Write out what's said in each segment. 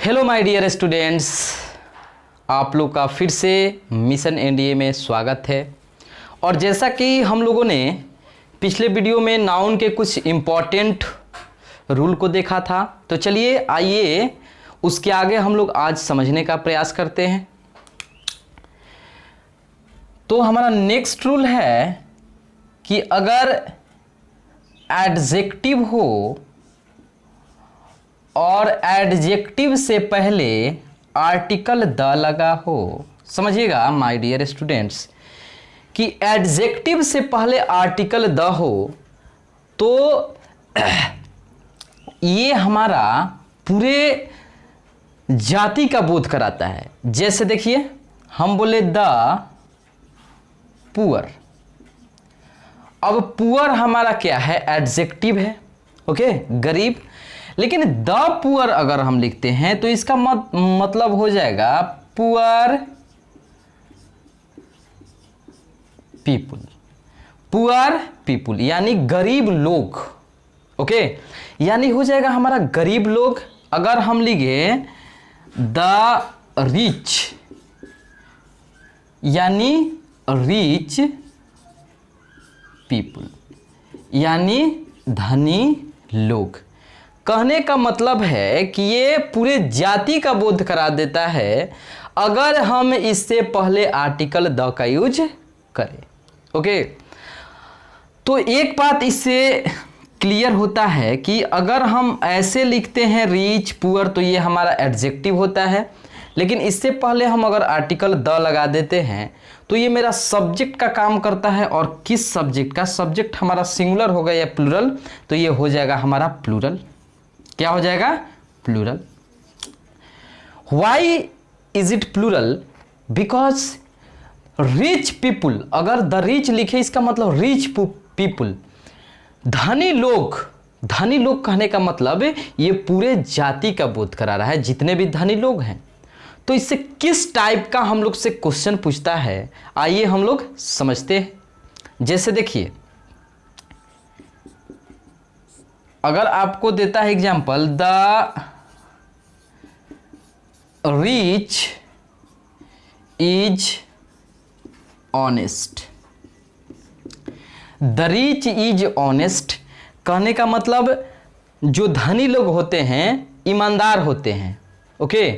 Hello my dear students, आप लोग का फिर से मिशन एनडीए में स्वागत है। और जैसा कि हम लोगों ने पिछले वीडियो में नाउन के कुछ इम्पॉर्टेंट रूल को देखा था, तो चलिए आइए उसके आगे हम लोग आज समझने का प्रयास करते हैं। तो हमारा नेक्स्ट रूल है कि अगर एडजेक्टिव हो और एडजेक्टिव से पहले आर्टिकल द लगा हो, समझिएगा माय डियर स्टूडेंट्स कि एडजेक्टिव से पहले आर्टिकल द हो तो ये हमारा पूरे जाति का बोध कराता है। जैसे देखिए हम बोले द पुअर, अब पुअर हमारा क्या है, एडजेक्टिव है, ओके, गरीब। लेकिन द पुअर अगर हम लिखते हैं तो इसका मतलब हो जाएगा पुअर पीपुल, पुअर पीपुल यानी गरीब लोग, ओके, यानी हो जाएगा हमारा गरीब लोग। अगर हम लिखे द रिच यानी रिच पीपुल यानी धनी लोग। कहने का मतलब है कि ये पूरे जाति का बोध करा देता है अगर हम इससे पहले आर्टिकल द का यूज करें, ओके। तो एक बात इससे क्लियर होता है कि अगर हम ऐसे लिखते हैं रिच पुअर तो ये हमारा एडजेक्टिव होता है, लेकिन इससे पहले हम अगर आर्टिकल द लगा देते हैं तो ये मेरा सब्जेक्ट का काम करता है। और किस सब्जेक्ट का, सब्जेक्ट हमारा सिंगुलर होगा या प्लूरल, तो ये हो जाएगा हमारा प्लूरल। क्या हो जाएगा, plural. Why is it plural? Because rich people, अगर द रिच लिखे इसका मतलब रिच पीपुल, धनी लोग। धनी लोग कहने का मतलब ये पूरे जाति का बोध करा रहा है, जितने भी धनी लोग हैं। तो इससे किस टाइप का हम लोग से क्वेश्चन पूछता है, आइए हम लोग समझते हैं। जैसे देखिए अगर आपको देता है example, the rich is honest, the rich is honest कहने का मतलब जो धनी लोग होते हैं ईमानदार होते हैं, ओके।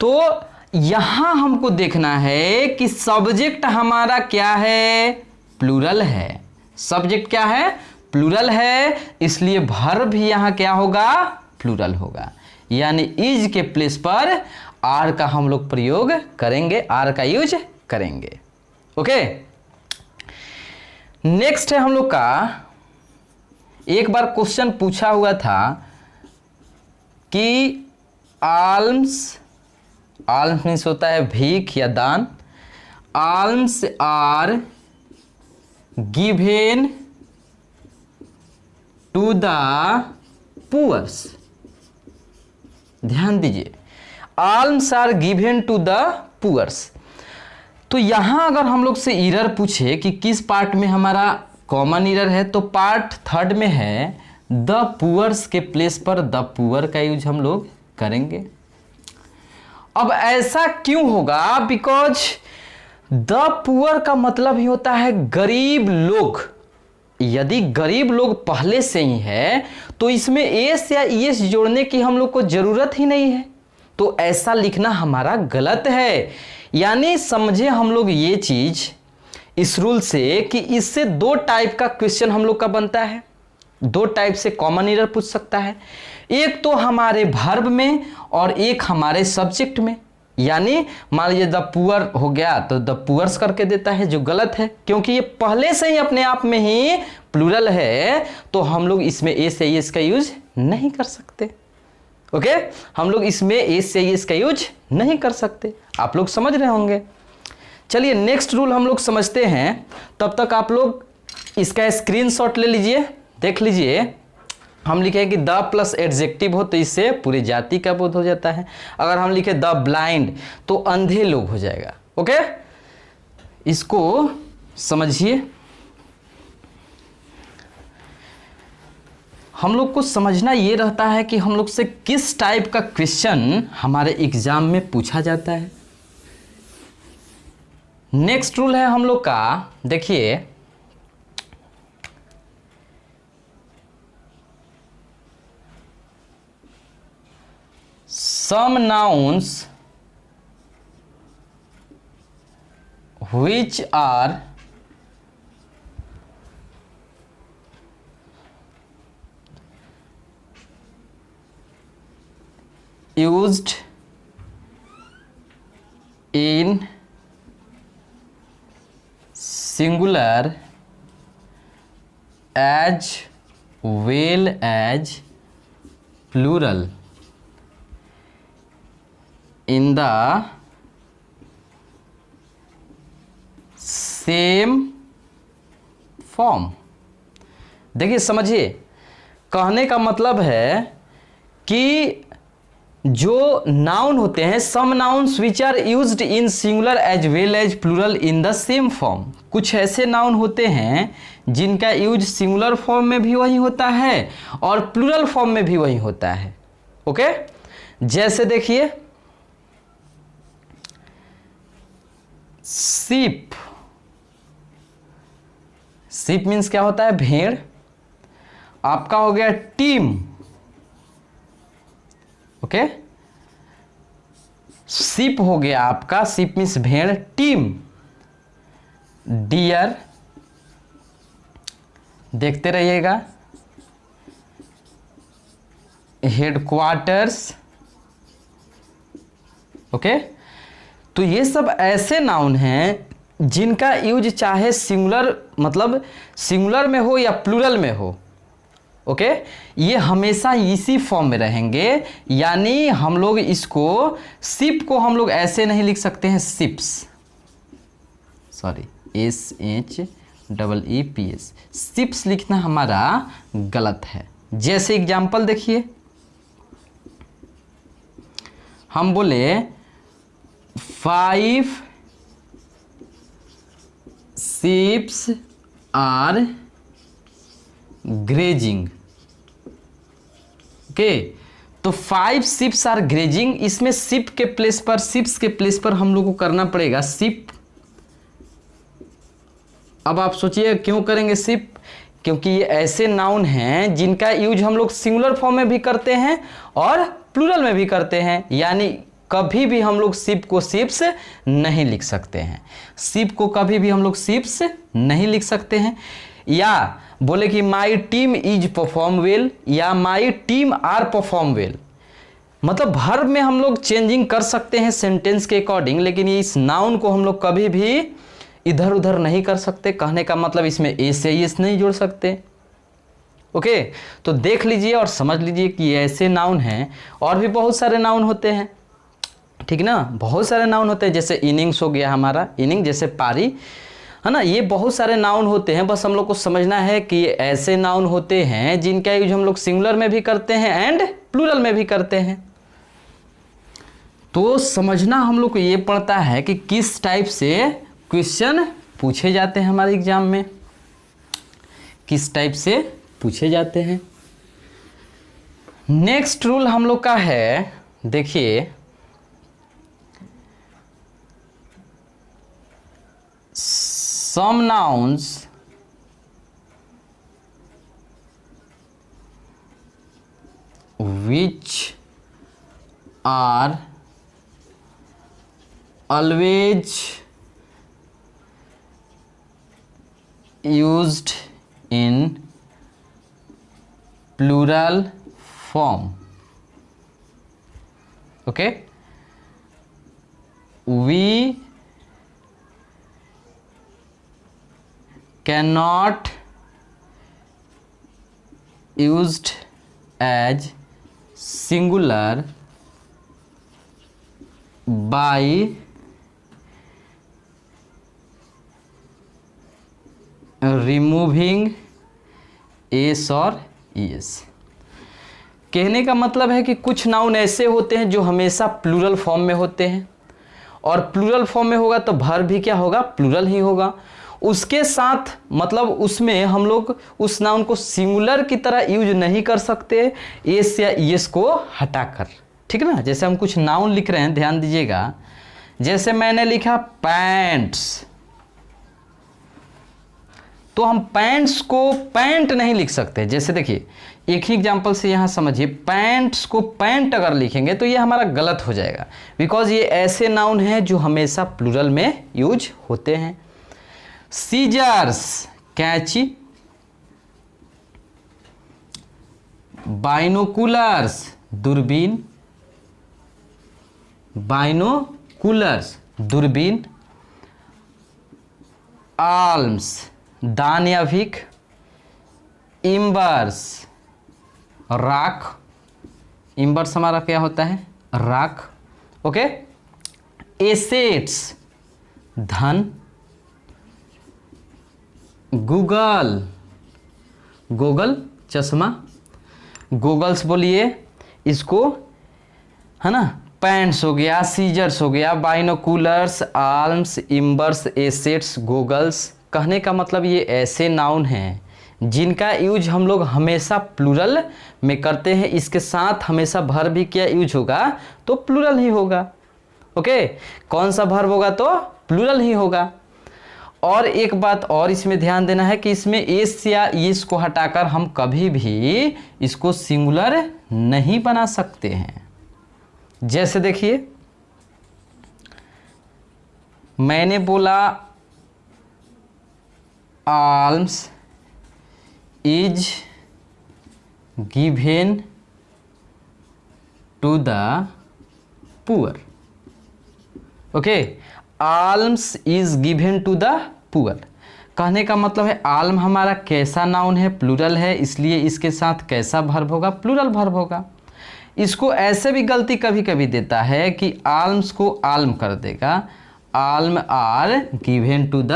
तो यहां हमको देखना है कि सब्जेक्ट हमारा क्या है, प्लूरल है। सब्जेक्ट क्या है, प्लूरल है, इसलिए वर्ब भी यहां क्या होगा, प्लूरल होगा। यानी इज के प्लेस पर आर का हम लोग प्रयोग करेंगे, आर का यूज करेंगे, ओके। नेक्स्ट है हम लोग का, एक बार क्वेश्चन पूछा हुआ था कि आल्म्स, आल्म्स मीन्स होता है भीख या दान, alms are given to the poors. ध्यान दीजिए, alms are given to the poors. तो यहां अगर हम लोग से इरर पूछे कि किस पार्ट में हमारा कॉमन इरर है, तो पार्ट थर्ड में है, द पुअर्स के प्लेस पर द पुअर का यूज हम लोग करेंगे। अब ऐसा क्यों होगा, बिकॉज द पुअर का मतलब ही होता है गरीब लोग। यदि गरीब लोग पहले से ही है तो इसमें एस या ईएस जोड़ने की हम लोग को जरूरत ही नहीं है, तो ऐसा लिखना हमारा गलत है। यानी समझे हम लोग ये चीज इस रूल से कि इससे दो टाइप का क्वेश्चन हम लोग का बनता है, दो टाइप से कॉमन एरर पूछ सकता है, एक तो हमारे वर्ब में और एक हमारे सब्जेक्ट में। यानी मान लीजिए द पुअर हो गया तो द पुअर्स करके देता है, जो गलत है, क्योंकि ये पहले से ही अपने आप में ही प्लूरल है, तो हम लोग इसमें ए से एस का यूज नहीं कर सकते, ओके। हम लोग इसमें ए से एस का यूज नहीं कर सकते, आप लोग समझ रहे होंगे। चलिए नेक्स्ट रूल हम लोग समझते हैं, तब तक आप लोग इसका स्क्रीनशॉट ले लीजिए, देख लीजिए। हम लिखे कि द प्लस एडजेक्टिव हो तो इससे पूरी जाति का बोध हो जाता है। अगर हम लिखे द ब्लाइंड तो अंधे लोग हो जाएगा, ओके। इसको समझिए। हम लोग को समझना ये रहता है कि हम लोग से किस टाइप का क्वेश्चन हमारे एग्जाम में पूछा जाता है। नेक्स्ट रूल है हम लोग का, देखिए some nouns which are used in singular as well as plural in the same form. देखिए समझिए, कहने का मतलब है कि जो नाउन होते हैं, some nouns which are used in singular as well as plural in the same form. कुछ ऐसे नाउन होते हैं जिनका यूज सिंगुलर फॉर्म में भी वही होता है और प्लूरल फॉर्म में भी वही होता है। ओके, जैसे देखिए सीप। सीप मीन्स क्या होता है? भेड़। आपका हो गया टीम। ओके, सीप हो गया आपका, सीप मीन्स भेड़। टीम डियर, देखते रहिएगा। हेडक्वार्टर्स। ओके, तो ये सब ऐसे नाउन हैं जिनका यूज चाहे सिंगुलर मतलब सिंगुलर में हो या प्लूरल में हो। ओके, ये हमेशा इसी फॉर्म में रहेंगे। यानी हम लोग इसको, सिप को हम लोग ऐसे नहीं लिख सकते हैं सिप्स, सॉरी SHEEPS, सिप्स लिखना हमारा गलत है। जैसे एग्जाम्पल देखिए, हम बोले 5 sheep are grazing। ओके, तो 5 sheep are grazing, इसमें शिप के प्लेस पर, शिप्स के प्लेस पर हम लोग को करना पड़ेगा शिप। अब आप सोचिए क्यों करेंगे शिप? क्योंकि ये ऐसे नाउन हैं जिनका यूज हम लोग सिंगुलर फॉर्म में भी करते हैं और प्लूरल में भी करते हैं। यानी कभी भी हम लोग शिप को शिप्स नहीं लिख सकते हैं। शिप को कभी भी हम लोग शिप्स नहीं लिख सकते हैं। या बोले कि my team is perform well या my team are perform well, मतलब वर्ब में हम लोग चेंजिंग कर सकते हैं सेंटेंस के अकॉर्डिंग, लेकिन ये इस नाउन को हम लोग कभी भी इधर उधर नहीं कर सकते। कहने का मतलब इसमें ए से एस नहीं जोड़ सकते। ओके, तो देख लीजिए और समझ लीजिए कि ये ऐसे नाउन हैं। और भी बहुत सारे नाउन होते हैं, ठीक ना, बहुत सारे नाउन होते हैं। जैसे इनिंग्स हो गया हमारा, इनिंग जैसे पारी, है ना। ये बहुत सारे नाउन होते हैं। बस हम लोग को समझना है कि ऐसे नाउन होते हैं जिनका यूज हम लोग सिंगुलर में भी करते हैं एंड प्लूरल में भी करते हैं। तो समझना हम लोग को ये पड़ता है कि किस टाइप से क्वेश्चन पूछे जाते हैं हमारे एग्जाम में, किस टाइप से पूछे जाते हैं। नेक्स्ट रूल हम लोग का है, देखिए some nouns which are always used in plural form, okay, we cannot used as singular by removing s और es। कहने का मतलब है कि कुछ नाउन ऐसे होते हैं जो हमेशा प्लूरल फॉर्म में होते हैं, और प्लूरल फॉर्म में होगा तो वर्ब भी क्या होगा? प्लूरल ही होगा। उसके साथ मतलब उसमें हम लोग उस नाउन को सिंगुलर की तरह यूज नहीं कर सकते एस या ईएस को हटाकर, ठीक है ना। जैसे हम कुछ नाउन लिख रहे हैं, ध्यान दीजिएगा, जैसे मैंने लिखा पैंट्स, तो हम पैंट्स को पैंट नहीं लिख सकते। जैसे देखिए एक ही एग्जांपल से यहाँ समझिए, पैंट्स को पैंट अगर लिखेंगे तो ये हमारा गलत हो जाएगा, बिकॉज ये ऐसे नाउन हैं जो हमेशा प्लूरल में यूज होते हैं। सीजर्स कैंची, बाइनोकुलर्स दूरबीन, बाइनोकुलर्स दूरबीन, आल्म्स दान या भीख, इम्बर्स राख, इम्बर्स हमारा क्या होता है, राख, ओके। एसेट्स धन, गूगल, गूगल चश्मा, गूगल्स बोलिए इसको, है ना। पैंट्स हो गया, सीजर्स हो गया, बाइनोकुलर्स, आर्म्स, इम्बर्स, एसेट्स, गूगल्स। कहने का मतलब ये ऐसे नाउन हैं जिनका यूज हम लोग हमेशा प्लूरल में करते हैं। इसके साथ हमेशा वर्ब भी क्या यूज होगा, तो प्लूरल ही होगा, ओके। कौन सा वर्ब होगा, तो प्लूरल ही होगा। और एक बात और इसमें ध्यान देना है कि इसमें एस या इस को हटाकर हम कभी भी इसको सिंगुलर नहीं बना सकते हैं। जैसे देखिए मैंने बोला alms is given to the poor, okay. Alms is given to the poor, कहने का मतलब है आल्म हमारा कैसा नाउन है, प्लूरल है, इसलिए इसके साथ कैसा वर्ब होगा, प्लूरल वर्ब होगा। इसको ऐसे भी गलती कभी कभी देता है कि आल्म्स को आल्म कर देगा, alms are given to the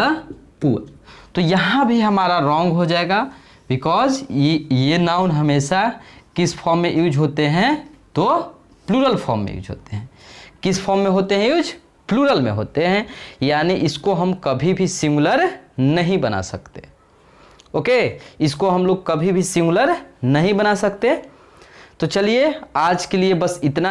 poor, तो यहाँ भी हमारा रॉन्ग हो जाएगा, बिकॉज ये नाउन हमेशा किस फॉर्म में यूज होते हैं, तो प्लूरल फॉर्म में यूज होते हैं। किस फॉर्म में होते हैं यूज, प्लूरल में होते हैं, यानी इसको हम कभी भी सिंगुलर नहीं बना सकते, ओके। इसको हम लोग कभी भी सिंगुलर नहीं बना सकते। तो चलिए आज के लिए बस इतना।